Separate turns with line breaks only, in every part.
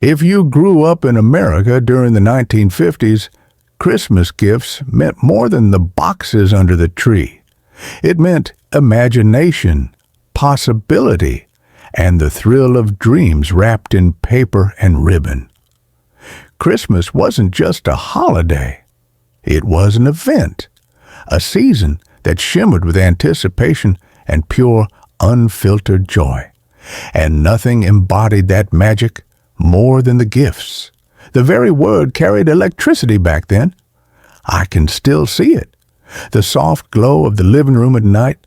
If you grew up in America during the 1950s, Christmas gifts meant more than the boxes under the tree. It meant imagination, possibility, and the thrill of dreams wrapped in paper and ribbon. Christmas wasn't just a holiday. It was an event, a season that shimmered with anticipation and pure, unfiltered joy. And nothing embodied that magic more than the gifts. The very word carried electricity back then. I can still see it. The soft glow of the living room at night,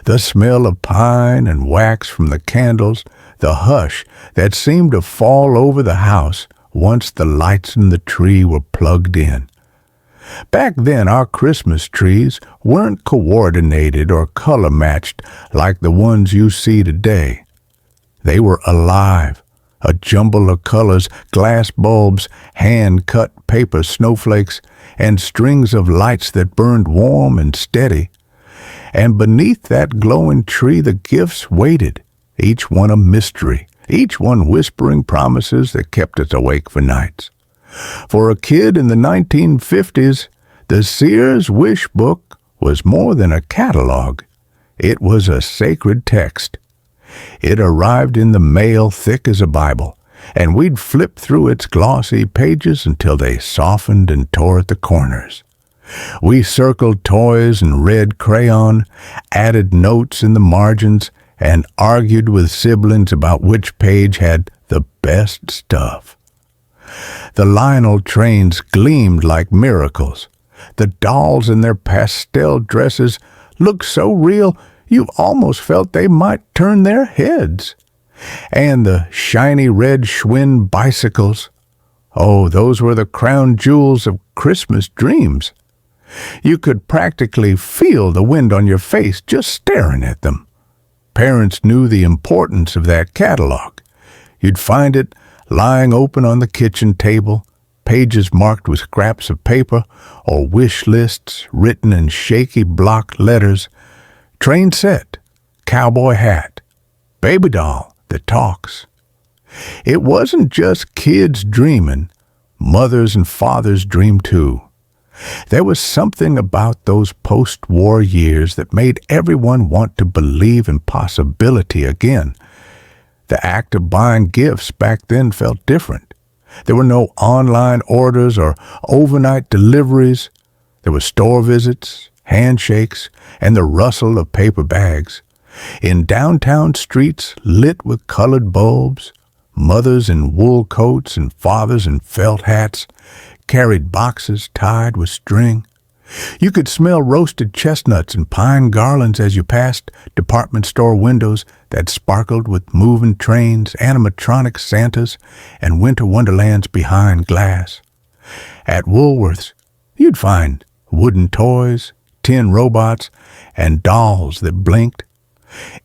the smell of pine and wax from the candles, the hush that seemed to fall over the house once the lights in the tree were plugged in. Back then, our Christmas trees weren't coordinated or color-matched like the ones you see today. They were alive, a jumble of colors, glass bulbs, hand-cut paper snowflakes, and strings of lights that burned warm and steady. And beneath that glowing tree the gifts waited, each one a mystery, each one whispering promises that kept us awake for nights. For a kid in the 1950s, the Sears Wish Book was more than a catalog. It was a sacred text. It arrived in the mail thick as a Bible, and we'd flip through its glossy pages until they softened and tore at the corners. We circled toys in red crayon, added notes in the margins, and argued with siblings about which page had the best stuff. The Lionel trains gleamed like miracles. The dolls in their pastel dresses looked so real you almost felt they might turn their heads. And the shiny red Schwinn bicycles, oh, those were the crown jewels of Christmas dreams. You could practically feel the wind on your face just staring at them. Parents knew the importance of that catalog. You'd find it lying open on the kitchen table, pages marked with scraps of paper or wish lists written in shaky block letters, train set, cowboy hat, baby doll that talks. It wasn't just kids dreaming, mothers and fathers dreamed too. There was something about those post-war years that made everyone want to believe in possibility again. The act of buying gifts back then felt different. There were no online orders or overnight deliveries. There were store visits, handshakes, and the rustle of paper bags. In downtown streets lit with colored bulbs, mothers in wool coats and fathers in felt hats carried boxes tied with string. You could smell roasted chestnuts and pine garlands as you passed department store windows that sparkled with moving trains, animatronic Santas, and winter wonderlands behind glass. At Woolworth's, you'd find wooden toys, tin robots, and dolls that blinked.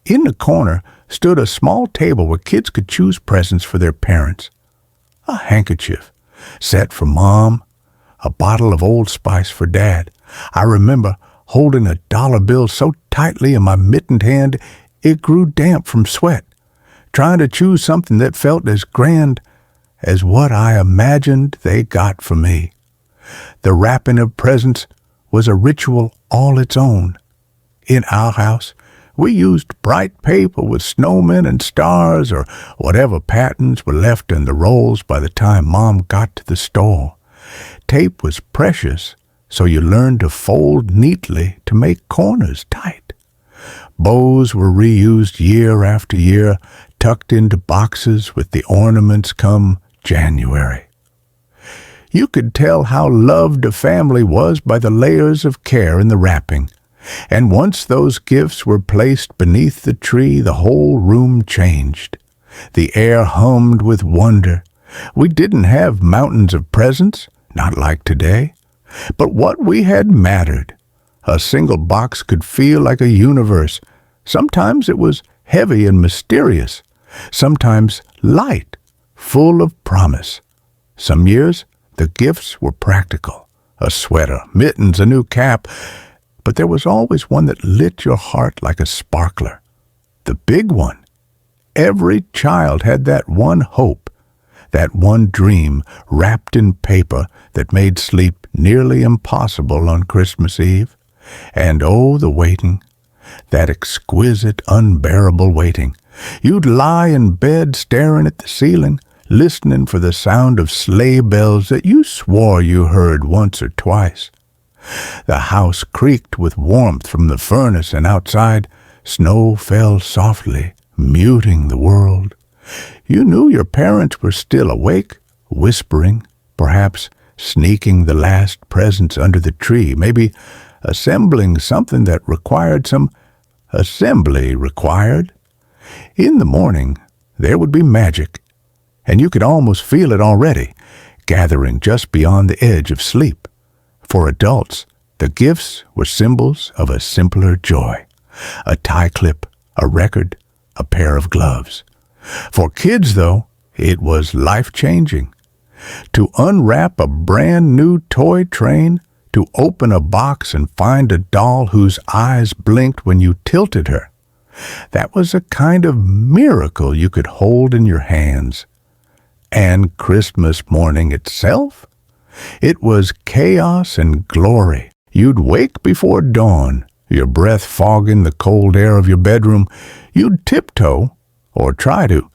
In the corner stood a small table where kids could choose presents for their parents. A handkerchief set for Mom, a bottle of Old Spice for Dad. I remember holding a dollar bill so tightly in my mittened hand it grew damp from sweat, trying to choose something that felt as grand as what I imagined they got for me. The wrapping of presents was a ritual all its own. In our house, we used bright paper with snowmen and stars or whatever patterns were left in the rolls by the time Mom got to the store. Tape was precious, so you learned to fold neatly to make corners tight. Bows were reused year after year, tucked into boxes with the ornaments come January. You could tell how loved a family was by the layers of care in the wrapping. And once those gifts were placed beneath the tree, the whole room changed. The air hummed with wonder. We didn't have mountains of presents, not like today. But what we had mattered. A single box could feel like a universe. Sometimes it was heavy and mysterious. Sometimes light, full of promise. Some years, the gifts were practical. A sweater, mittens, a new cap. But there was always one that lit your heart like a sparkler. The big one. Every child had that one hope, that one dream wrapped in paper that made sleep nearly impossible on Christmas Eve. And oh, the waiting, that exquisite, unbearable waiting. You'd lie in bed staring at the ceiling, listening for the sound of sleigh bells that you swore you heard once or twice. The house creaked with warmth from the furnace, and outside snow fell softly, muting the world. You knew your parents were still awake, whispering, perhaps sneaking the last presents under the tree, maybe assembling something that required some assembly required. In the morning, there would be magic, and you could almost feel it already, gathering just beyond the edge of sleep. For adults, the gifts were symbols of a simpler joy. A tie clip, a record, a pair of gloves. For kids, though, it was life-changing. To unwrap a brand new toy train, to open a box and find a doll whose eyes blinked when you tilted her. That was a kind of miracle you could hold in your hands. And Christmas morning itself? It was chaos and glory. You'd wake before dawn, your breath fogging the cold air of your bedroom. You'd tiptoe, or try to,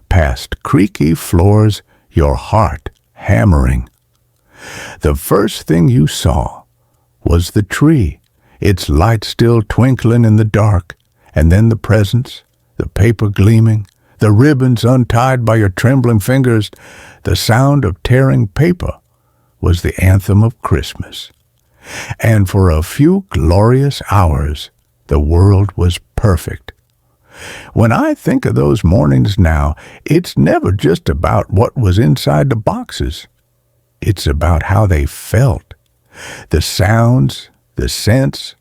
past creaky floors, your heart hammering. The first thing you saw was the tree, its light still twinkling in the dark, and then the presents, the paper gleaming, the ribbons untied by your trembling fingers. The sound of tearing paper was the anthem of Christmas. And for a few glorious hours, the world was perfect. When I think of those mornings now, it's never just about what was inside the boxes. It's about how they felt. The sounds, the scents,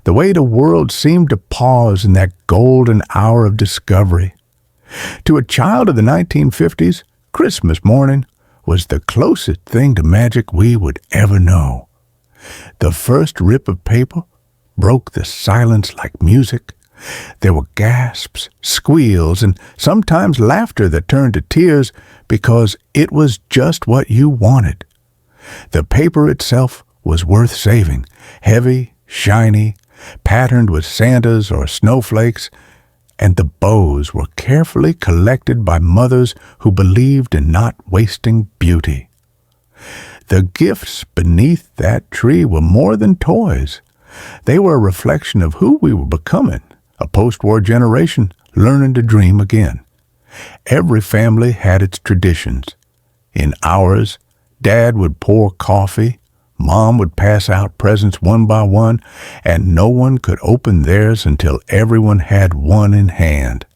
the way the world seemed to pause in that golden hour of discovery. To a child of the 1950s, Christmas morning was the closest thing to magic we would ever know. The first rip of paper broke the silence like music. There were gasps, squeals, and sometimes laughter that turned to tears because it was just what you wanted. The paper itself was worth saving, heavy, shiny, patterned with Santas or snowflakes, and the bows were carefully collected by mothers who believed in not wasting beauty. The gifts beneath that tree were more than toys. They were a reflection of who we were becoming, a post-war generation learning to dream again. Every family had its traditions. In ours, Dad would pour coffee, Mom would pass out presents one by one, and no one could open theirs until everyone had one in hand.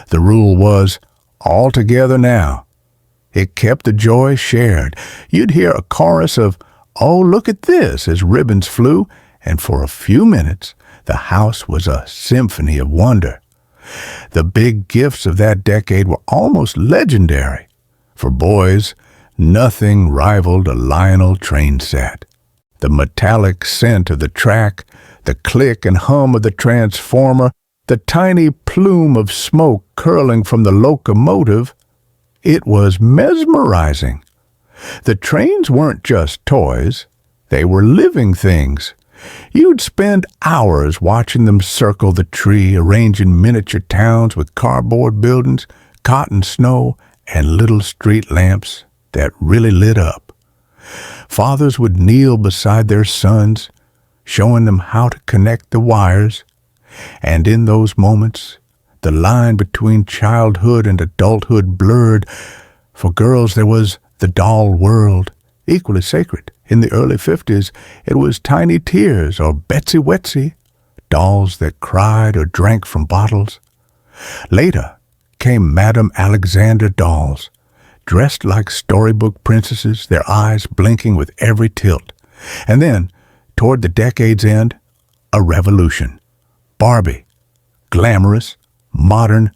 The rule was, all together now. It kept the joy shared. You'd hear a chorus of, "Oh, look at this," as ribbons flew, and for a few minutes, the house was a symphony of wonder. The big gifts of that decade were almost legendary. For boys, nothing rivaled a Lionel train set. The metallic scent of the track, the click and hum of the transformer, the tiny plume of smoke curling from the locomotive, it was mesmerizing. The trains weren't just toys. They were living things. You'd spend hours watching them circle the tree, arranging miniature towns with cardboard buildings, cotton snow, and little street lamps that really lit up. Fathers would kneel beside their sons, showing them how to connect the wires, and in those moments, the line between childhood and adulthood blurred. For girls, there was the doll world, equally sacred. In the early 50s, it was Tiny Tears or Betsy Wetsy, dolls that cried or drank from bottles. Later came Madame Alexander dolls, dressed like storybook princesses, their eyes blinking with every tilt. And then, toward the decade's end, a revolution. Barbie, glamorous, modern,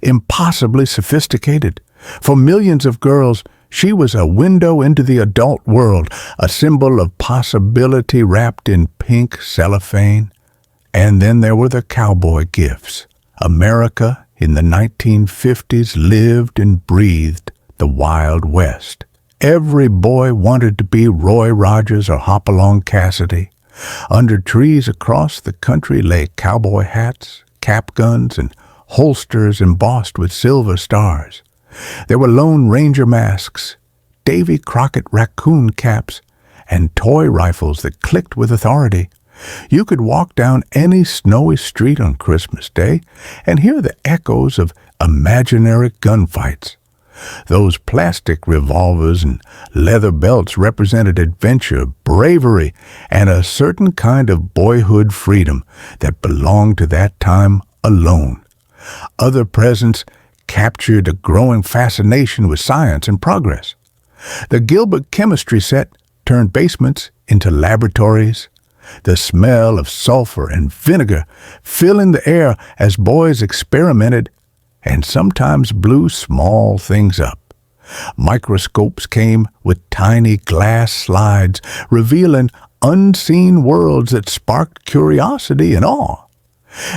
impossibly sophisticated. For millions of girls, she was a window into the adult world, a symbol of possibility wrapped in pink cellophane. And then there were the cowboy gifts. America in the 1950s lived and breathed the Wild West. Every boy wanted to be Roy Rogers or Hopalong Cassidy. Under trees across the country lay cowboy hats, cap guns, and holsters embossed with silver stars. There were Lone Ranger masks, Davy Crockett raccoon caps, and toy rifles that clicked with authority. You could walk down any snowy street on Christmas Day and hear the echoes of imaginary gunfights. Those plastic revolvers and leather belts represented adventure, bravery, and a certain kind of boyhood freedom that belonged to that time alone. Other presents captured a growing fascination with science and progress. The Gilbert chemistry set turned basements into laboratories, the smell of sulfur and vinegar filling the air as boys experimented and sometimes blew small things up. Microscopes came with tiny glass slides, revealing unseen worlds that sparked curiosity and awe.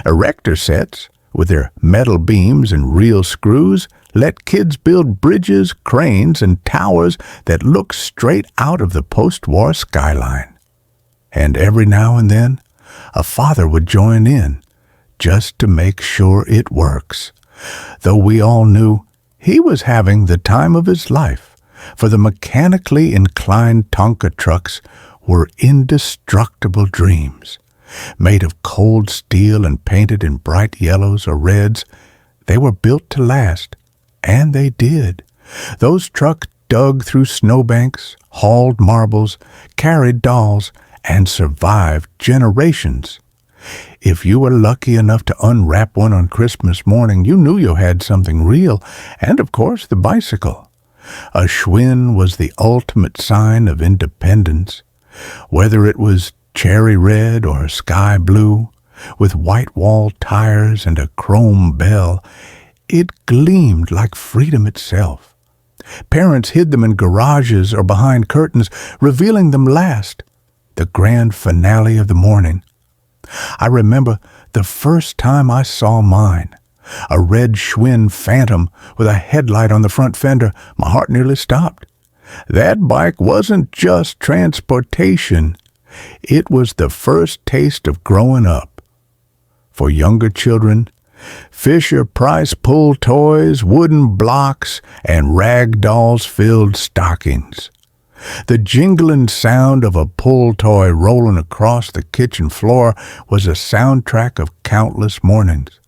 Erector sets, with their metal beams and real screws, let kids build bridges, cranes, and towers that looked straight out of the post-war skyline. And every now and then, a father would join in, just to make sure it works. Though we all knew he was having the time of his life, for the mechanically inclined Tonka trucks were indestructible dreams. Made of cold steel and painted in bright yellows or reds, they were built to last, and they did. Those trucks dug through snowbanks, hauled marbles, carried dolls, and survived generations. If you were lucky enough to unwrap one on Christmas morning, you knew you had something real, and of course the bicycle. A Schwinn was the ultimate sign of independence. Whether it was cherry red or sky blue, with white-walled tires and a chrome bell, it gleamed like freedom itself. Parents hid them in garages or behind curtains, revealing them last, the grand finale of the morning. I remember the first time I saw mine, a red Schwinn Phantom with a headlight on the front fender. My heart nearly stopped. That bike wasn't just transportation. It was the first taste of growing up. For younger children, Fisher-Price pull toys, wooden blocks, and rag dolls filled stockings. The jingling sound of a pull toy rolling across the kitchen floor was a soundtrack of countless mornings.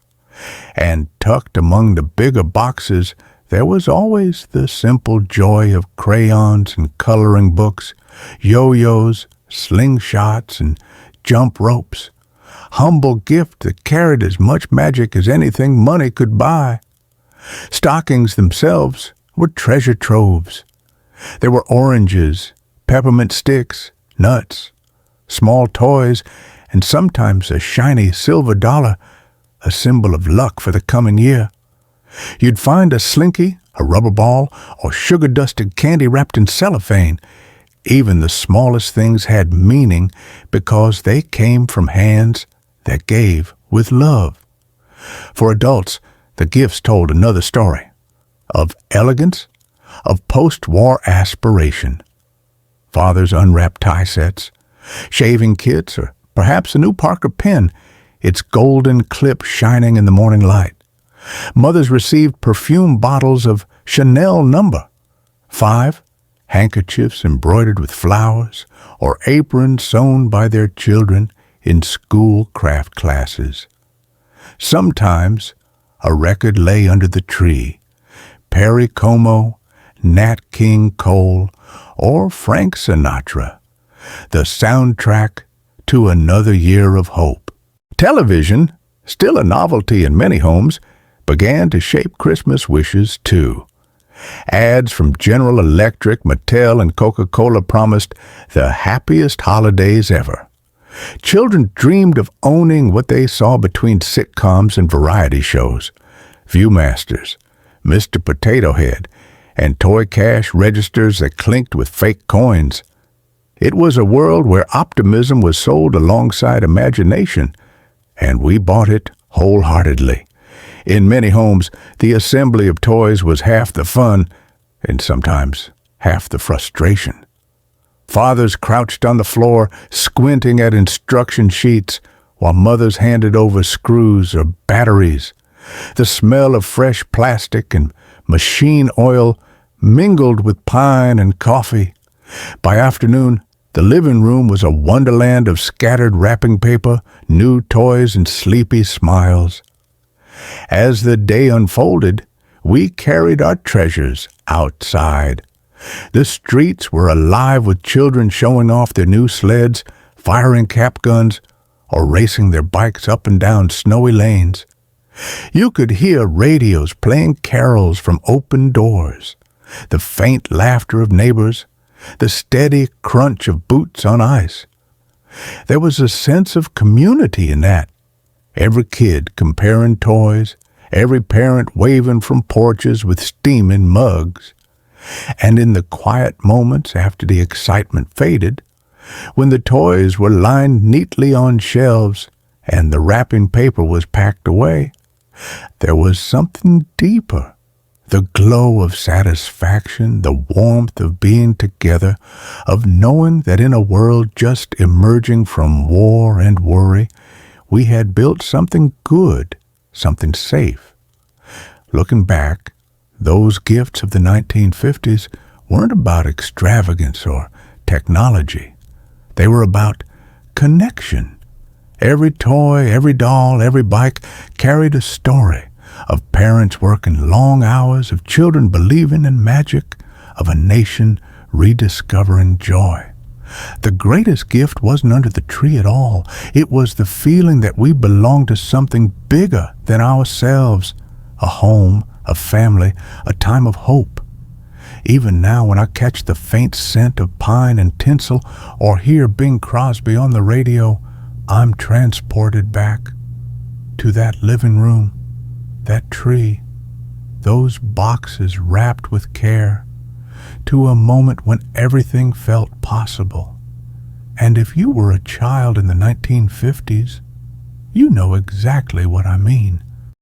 And tucked among the bigger boxes, there was always the simple joy of crayons and coloring books, yo-yos, slingshots, and jump ropes. Humble gift that carried as much magic as anything money could buy. Stockings themselves were treasure troves. There were oranges, peppermint sticks, nuts, small toys, and sometimes a shiny silver dollar, a symbol of luck for the coming year. You'd find a slinky, a rubber ball, or sugar-dusted candy wrapped in cellophane. Even the smallest things had meaning because they came from hands that gave with love. For adults, the gifts told another story of elegance, of post-war aspiration. Fathers unwrapped tie sets, shaving kits, or perhaps a new Parker pen, its golden clip shining in the morning light. Mothers received perfume bottles of Chanel No. 5, handkerchiefs embroidered with flowers, or aprons sewn by their children in school craft classes. Sometimes a record lay under the tree, Perry Como, Nat King Cole, or Frank Sinatra, the soundtrack to another year of hope. Television, still a novelty in many homes, began to shape Christmas wishes too. Ads from General Electric, Mattel, and Coca-Cola promised the happiest holidays ever. Children dreamed of owning what they saw between sitcoms and variety shows, Viewmasters, Mr. Potato Head, and toy cash registers that clinked with fake coins. It was a world where optimism was sold alongside imagination, and we bought it wholeheartedly. In many homes, the assembly of toys was half the fun, and sometimes half the frustration. Fathers crouched on the floor, squinting at instruction sheets, while mothers handed over screws or batteries. The smell of fresh plastic and machine oil mingled with pine and coffee. By afternoon, the living room was a wonderland of scattered wrapping paper, new toys, and sleepy smiles. As the day unfolded, we carried our treasures outside. The streets were alive with children showing off their new sleds, firing cap guns, or racing their bikes up and down snowy lanes. You could hear radios playing carols from open doors, the faint laughter of neighbors, the steady crunch of boots on ice. There was a sense of community in that. Every kid comparing toys, every parent waving from porches with steaming mugs. And in the quiet moments after the excitement faded, when the toys were lined neatly on shelves and the wrapping paper was packed away, there was something deeper. The glow of satisfaction, the warmth of being together, of knowing that in a world just emerging from war and worry, we had built something good, something safe. Looking back, those gifts of the 1950s weren't about extravagance or technology. They were about connection. Every toy, every doll, every bike carried a story of parents working long hours, of children believing in magic, of a nation rediscovering joy. The greatest gift wasn't under the tree at all. It was the feeling that we belonged to something bigger than ourselves, a home, a family, a time of hope. Even now, when I catch the faint scent of pine and tinsel or hear Bing Crosby on the radio, I'm transported back to that living room, that tree, those boxes wrapped with care, to a moment when everything felt possible. And if you were a child in the 1950s, you know exactly what I mean.